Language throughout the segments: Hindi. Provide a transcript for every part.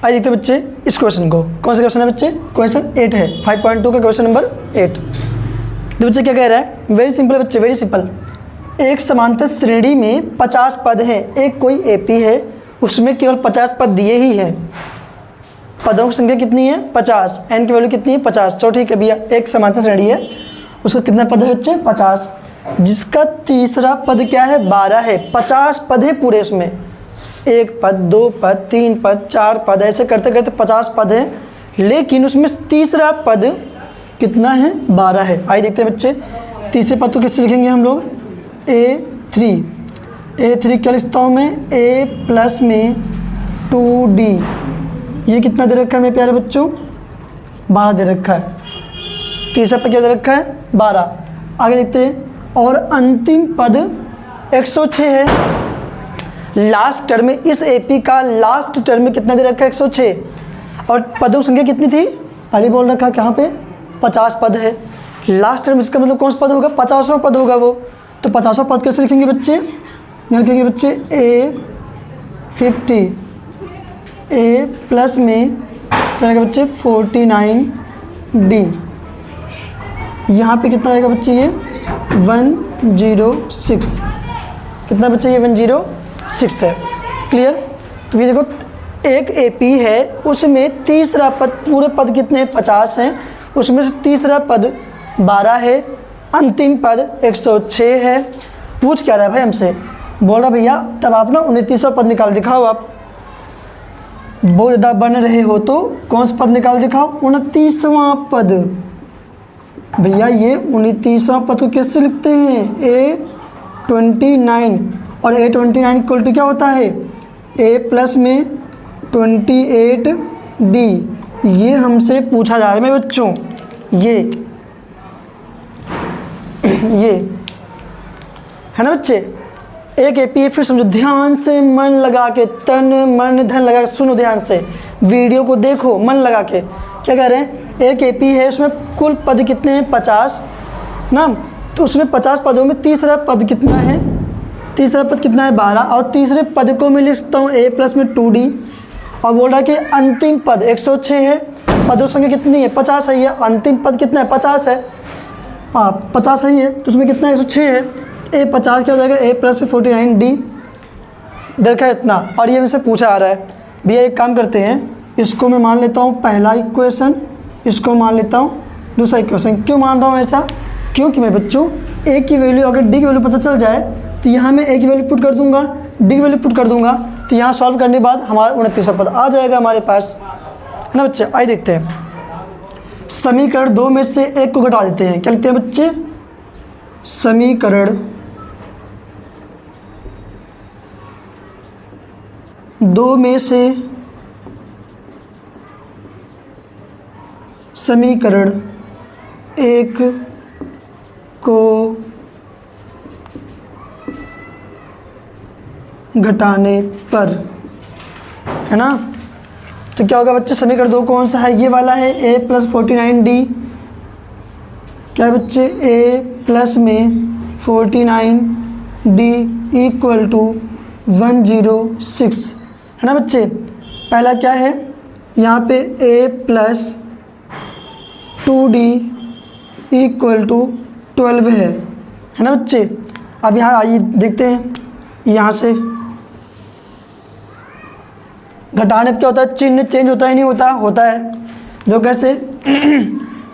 आइए देखते हैं बच्चे इस क्वेश्चन को। कौन सा क्वेश्चन है बच्चे? क्वेश्चन 8 है, 5.2 का क्वेश्चन नंबर 8। तो बच्चे क्या कह रहा है? वेरी सिंपल बच्चे, वेरी सिंपल। एक समांतर श्रेणी में 50 पद हैं। एक कोई एपी है, उसमें केवल 50 पद दिए ही हैं। पदों की संख्या कितनी है? 50। एन की वैल्यू कितनी है? 50। चलो ठीक है भैया, एक समांतर श्रेणी है, उसका कितना पद है बच्चे? 50। जिसका तीसरा पद क्या है? 12 है। 50 पद है पूरे उसमें, एक पद, दो पद, तीन पद, चार पद, ऐसे करते करते 50 पद है, लेकिन उसमें तीसरा पद कितना है? 12 है। आइए देखते हैं बच्चे तीसरे पद को किससे लिखेंगे हम लोग? A3 क्या लिखता हूँ मैं? A प्लस में 2D। ये कितना दे रखा है मेरे प्यारे बच्चों? 12 दे रखा है। तीसरा पद क्या दे रखा है? 12। आगे देखते हैं। और अंतिम पद 106 है। लास्ट टर्म में इस एपी का लास्ट टर्म में कितना दे रखा है? 106। और पदों की संख्या कितनी थी? पहले बोल रखा है कहाँ पे? 50 पद है। लास्ट टर्म इसका मतलब कौन सा पद होगा? 50वां पद होगा वो। तो 50वां पद कैसे लिखेंगे बच्चे? लिखेंगे बच्चे A50। A प्लस में क्या आएगा बच्चे? 49D। यहाँ पे कितना आएगा बच्चे? ये 106। कितना बच्चे? ये 106 है। क्लियर? तो ये देखो, एक एपी है, उसमें तीसरा पद, पूरे पद कितने? 50 हैं, उसमें से तीसरा पद 12 है, अंतिम पद 106 है। पूछ क्या रहा है भाई हमसे? बोल रहा भैया तब आप ना 29वां पद निकाल दिखाओ। आप बहुत ज़्यादा बन रहे हो तो कौन सा पद निकाल दिखाओ? 29वां पद। भैया ये 29वां पद को कैसे लिखते हैं? A29। और A29 इक्वल टू क्या होता है? A प्लस में 28D। ये हमसे पूछा जा रहा है मेरे बच्चों। ये है ना बच्चे? एक एपी, फिर समझो, ध्यान से मन लगा के, तन मन धन लगा के सुनो, ध्यान से वीडियो को देखो मन लगा के। क्या कह रहे हैं? एक एपी है, उसमें कुल पद कितने हैं? 50 ना। तो उसमें 50 पदों में तीसरा पद कितना है? तीसरा पद कितना है? 12। और तीसरे पद को मैं लिख सकता हूँ A प्लस में 2D। और बोल रहा है कि अंतिम पद 106 है। पदों संख्या कितनी है? 50 है। अंतिम पद कितना है? 50 है। 50 सही है, तो उसमें कितना? 106 है। A 50 क्या हो जाएगा? A प्लस में 49D देखा है इतना। और ये मुझसे पूछा आ रहा है। भैया एक काम करते हैं, इसको मैं मान लेता हूँ पहला इक्वेशन, इसको मान लेता हूँ दूसरा इक्वेशन। क्यों मान रहा हूँ ऐसा? क्योंकि मैं बच्चों A की वैल्यू, अगर D की वैल्यू पता चल जाए तो यहाँ मैं A की वैल्यू पुट कर दूंगा, D की वैल्यू पुट कर दूंगा, तो यहाँ सॉल्व करने के बाद हमारा 29वां पद आ जाएगा हमारे पास, है ना बच्चे? आइए देखते हैं। समीकरण 2 में से एक को घटा देते हैं। क्या लिखते हैं बच्चे? समीकरण 2 में से समीकरण 1 को घटाने पर, है ना? तो क्या होगा बच्चे? समीकरण 2 कौन सा है? ये वाला है, A प्लस 49D। क्या है बच्चे? A प्लस में 49D इक्वल टू 106, है ना बच्चे? पहला क्या है? यहाँ पे A plus 2D equal to 12 है ना बच्चे? अब यहाँ आइए देखते हैं, यहाँ से घटाने पर क्या होता है? चिन्ह चेंज होता है नहीं होता? होता है। जो कैसे?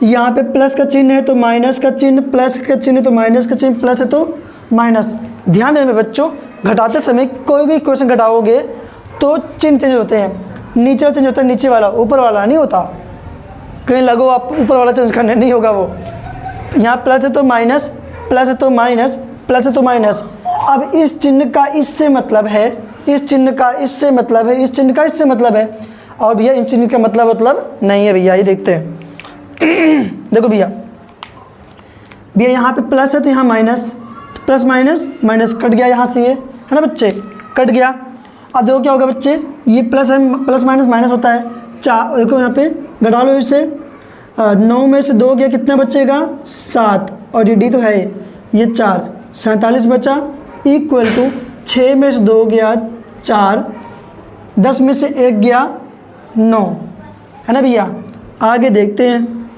यहाँ पे प्लस का चिन्ह है तो माइनस का चिन्ह, प्लस का चिन्ह है तो माइनस का चिन्ह, प्लस है तो माइनस। ध्यान देना बच्चों, घटाते समय कोई भी क्वेश्चन घटाओगे तो चिन्ह चेंज होते हैं। नीचे वाला चेंज होता है, नीचे वाला, ऊपर वाला नहीं होता। कहीं लगो आप ऊपर वाला चेंज करने, नहीं होगा वो। यहाँ प्लस है तो माइनस, प्लस है तो माइनस, प्लस है तो माइनस। अब इस चिन्ह का इससे मतलब है, इस चिन्ह का इससे मतलब है, इस चिन्ह का इससे मतलब है। और भैया इस चिन्ह का मतलब नहीं है भैया। ये देखते हैं। देखो भैया यहाँ पे प्लस है तो यहाँ माइनस, तो प्लस माइनस माइनस कट गया यहाँ से, ये है ना बच्चे? कट गया। अब देखो क्या होगा बच्चे? ये प्लस है, प्लस माइनस माइनस होता है। 4 देखो यहाँ पे घटा लो इसे। 9 में से 2 गया, कितना बचेगा? 7। और ये D तो है, ये 4, 47 बचा इक्वल टू 6 में से 2 गया 4, 10 में से 1 गया 9 है ना भैया। आगे देखते हैं,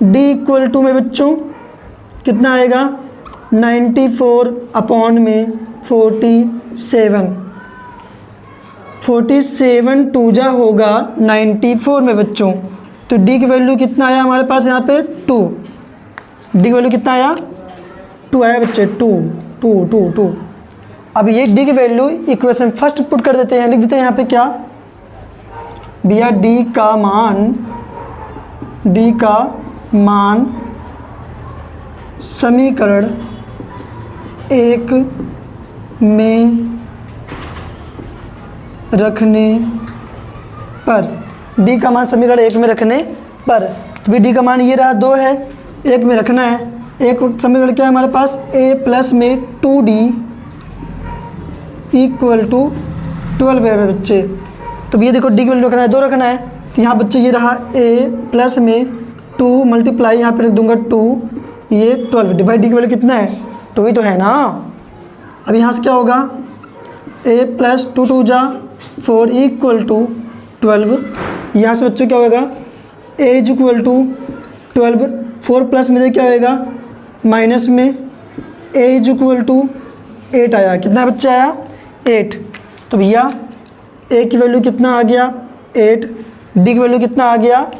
d इक्वल टू में बच्चों कितना आएगा 94 अपॉन में 47 टू जा होगा 94 में बच्चों। तो d की वैल्यू कितना आया हमारे पास यहाँ पे 2, d की वैल्यू कितना आया 2 आया बच्चे, 2। अब ये d की वैल्यू इक्वेशन फर्स्ट पुट कर देते हैं, लिख देते हैं यहाँ पे क्या भैया d का मान समीकरण 1 में रखने पर, d का मान समीकरण 1 में रखने पर, तो d का मान ये रहा 2 है, 1 में रखना है। एक समीकरण क्या है हमारे पास a प्लस में 2d इक्वल टू 12 है बच्चे। तो भैया देखो d की वैल्यू रखना है 2 रखना है, तो यहाँ बच्चे ये रहा a प्लस में 2 मल्टीप्लाई यहाँ पे रख दूंगा 2, ये 12 डिवाइड d की वैल्यू कितना है 2 ही तो है ना। अब यहाँ से क्या होगा a प्लस 2 जा 4 इक्वल टू 12, यहाँ से बच्चों क्या होगा a is equal to 12, 4 plus में क्या होएगा माइनस में a इज इक्वल टू 8 आया, कितना बच्चा आया 8। तो भैया a की वैल्यू कितना आ गया 8, d की वैल्यू कितना आ गया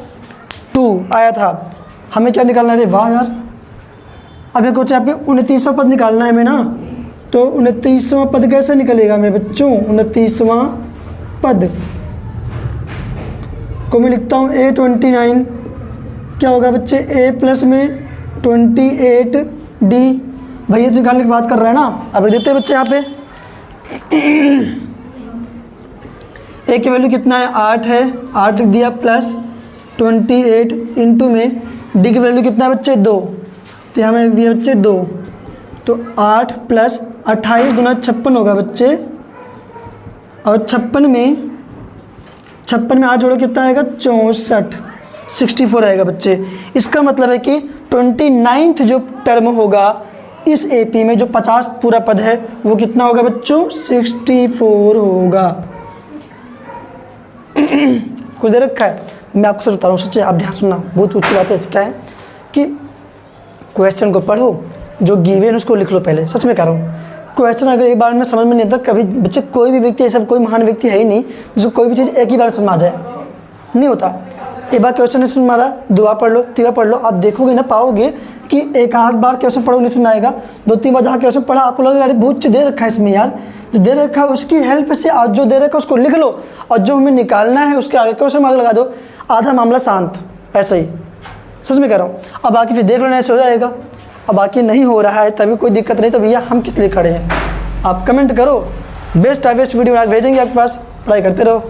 2 आया था। हमें क्या निकालना है, वाह यार अब ये कुछ यहाँ पे 29वां पद निकालना है हमें ना। तो 29वां पद कैसे निकलेगा मेरे बच्चों, 29वां पद को मैं लिखता हूँ a29, क्या होगा बच्चे a प्लस में 28d, भैया तो निकालने की बात कर रहा है ना। अब देते हैं बच्चे यहाँ पे a की वैल्यू कितना है 8 है, 8 लिख दिया प्लस 28 इंटू में d की वैल्यू कितना है बच्चे 2, तो यहाँ मैंने लिख दिया बच्चे 2, तो 8 प्लस 28 गुना 56 होगा बच्चे, और 56 में 8 जोड़ो कितना आएगा 64, 64 आएगा बच्चे। इसका मतलब है कि 29th जो टर्म होगा इस एपी में, जो 50 पूरा पद है वो कितना होगा बच्चों 64 होगा। कुछ दे रखा है, मैं आपको सच बता रहा हूँ, सच्चे आप ध्यान सुनना, बहुत अच्छी बात है। क्या है कि क्वेश्चन को पढ़ो, जो गिवन उसको लिख लो पहले, सच में कह रहा हूँ। क्वेश्चन अगर एक बार में समझ में नहीं आता, कभी बच्चे कोई भी व्यक्ति ऐसा कोई महान व्यक्ति है ही नहीं जिसको कोई भी चीज़ एक ही बार समझ आ जाए, नहीं होता। एक बार क्वेश्चन नहीं समझ में आ रहा, दुआ पढ़ लो, 3 बार पढ़ लो, आप देखोगे ना पाओगे कि एक आध बार क्वेश्चन पढ़ो नहीं समझ आएगा, 2-3 बार जहाँ क्वेश्चन पढ़ा आपको लगेगा अरे बहुत दे रखा है इसमें यार, जो दे रखा है उसकी हेल्प से आज जो दे रखा है उसको लिख लो, और जो हमें निकालना है उसके आगे क्वेश्चन मार्क लगा दो, आधा मामला शांत। ऐसा ही सच में कह रहा हूँ। अब बाकी फिर देख लो ऐसे हो जाएगा। अब बाकी नहीं हो रहा है तभी कोई दिक्कत नहीं, तो भैया हम किस लिए खड़े हैं। आप कमेंट करो, बेस्ट वीडियो आज भेजेंगे आपके पास, पढ़ाई करते रहो।